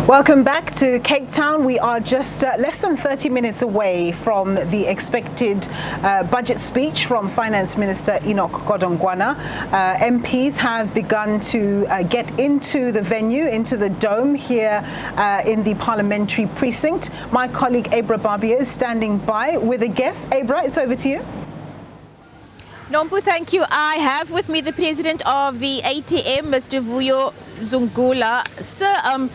Welcome back to Cape Town. We are just less than 30 minutes away from the expected budget speech from Finance Minister Enoch Godongwana. MPs have begun to get into the venue, into the dome here in the parliamentary precinct. My colleague Abra Barbier is standing by with a guest. Abra, it's over to you. Nompu, thank you. I have with me the president of the ATM, Mr. Vuyo Zungula. Sir,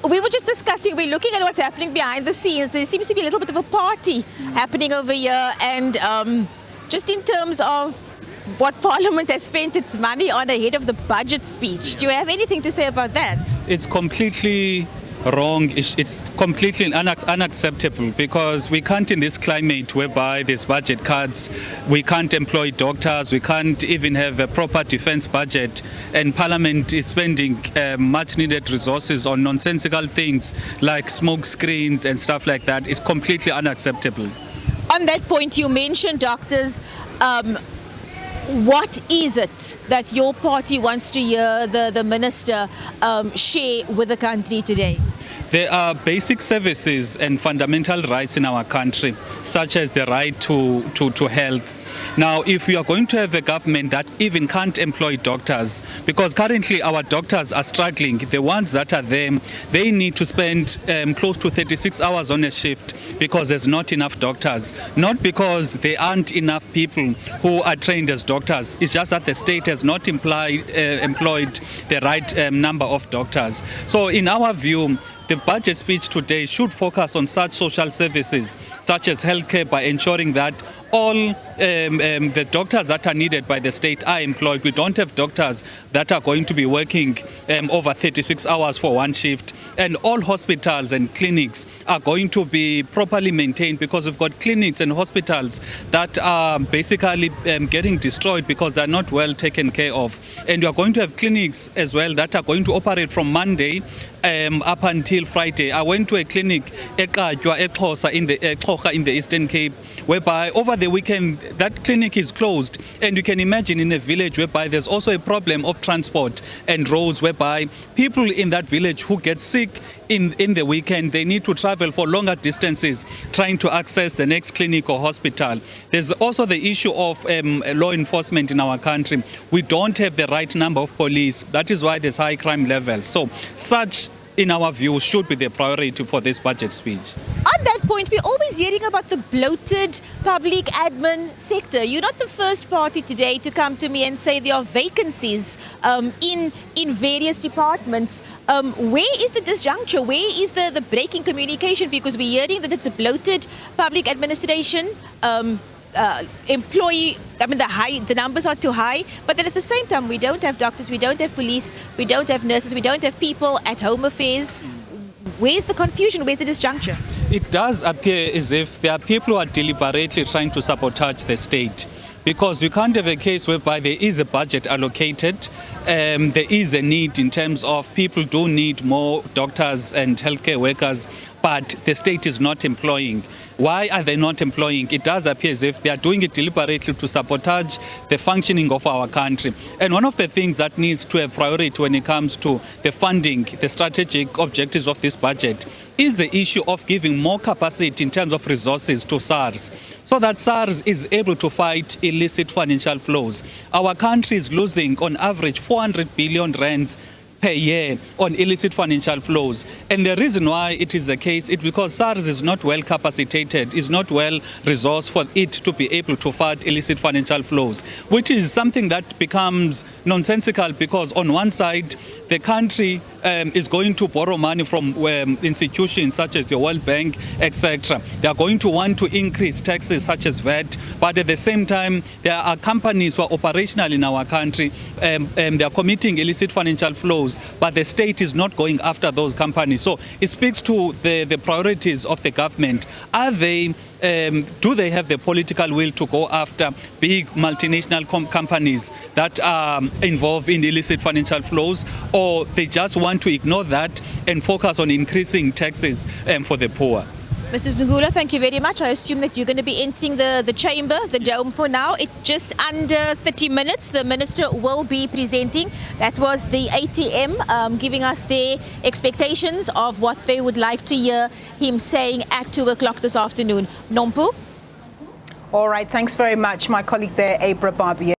we were just discussing, we're looking at what's happening behind the scenes. There seems to be a little bit of a party happening over here, and just in terms of what Parliament has spent its money on ahead of the budget speech. Do you have anything to say about that? It's completely wrong. It's completely unacceptable, because we can't, in this climate whereby there's budget cuts, we can't employ doctors, we can't even have a proper defense budget, and Parliament is spending much needed resources on nonsensical things like smoke screens and stuff like that. It's completely unacceptable. On that point, you mentioned doctors. What is it that your party wants to hear the minister share with the country today? There are basic services and fundamental rights in our country, such as the right to health. Now, if we are going to have a government that even can't employ doctors, because currently our doctors are struggling, the ones that are there, they need to spend close to 36 hours on a shift because there's not enough doctors. Not because there aren't enough people who are trained as doctors. It's just that the state has not employed the right number of doctors. So in our view, the budget speech today should focus on such social services, such as healthcare, by ensuring that all the doctors that are needed by the state are employed. We don't have doctors that are going to be working over 36 hours for one shift. And all hospitals and clinics are going to be properly maintained, because we've got clinics and hospitals that are basically getting destroyed because they're not well taken care of. And we are going to have clinics as well that are going to operate from Monday up until Friday. I went to a clinic Xhosa in the Eastern Cape, whereby over the weekend that clinic is closed. And you can imagine in a village whereby there's also a problem of transport and roads, whereby people in that village who get sick in the weekend, they need to travel for longer distances trying to access the next clinic or hospital. There's also the issue of law enforcement in our country. We don't have the right number of police. That is why there's high crime levels. So such, in our view, should be the priority for this budget speech. On that point, we're always hearing about the bloated public admin sector. You're not the first party today to come to me and say there are vacancies in various departments. Where is the disjuncture? Where is the breaking communication? Because we're hearing that it's a bloated public administration. Employee, the numbers are too high, but then at the same time we don't have doctors, we don't have police, we don't have nurses, we don't have people at home affairs. Where's the confusion? Where's the disjuncture? It does appear as if there are people who are deliberately trying to sabotage the state, because you can't have a case whereby there is a budget allocated, there is a need in terms of people do need more doctors and healthcare workers, but the state is not employing. Why are they not employing? It does appear as if they are doing it deliberately to sabotage the functioning of our country. And one of the things that needs to have priority when it comes to the funding, the strategic objectives of this budget, is the issue of giving more capacity in terms of resources to SARS, so that SARS is able to fight illicit financial flows. Our country is losing on average 400 billion rands per year on illicit financial flows. And the reason why it is the case is because SARS is not well capacitated, is not well resourced for it to be able to fight illicit financial flows, which is something that becomes nonsensical, because on one side, the country is going to borrow money from institutions such as the World Bank, etc. They are going to want to increase taxes such as VAT, but at the same time, there are companies who are operational in our country, they are committing illicit financial flows, but the state is not going after those companies. So it speaks to the priorities of the government. Are they do they have the political will to go after big multinational companies that are involved in illicit financial flows, or they just want to ignore that and focus on increasing taxes for the poor? Mr. Zungula, thank you very much. I assume that you're going to be entering the chamber, the dome for now. It's just under 30 minutes. The minister will be presenting. That was the ATM giving us their expectations of what they would like to hear him saying at 2 o'clock this afternoon. Nompu? All right, thanks very much, my colleague there, Abra Barbier.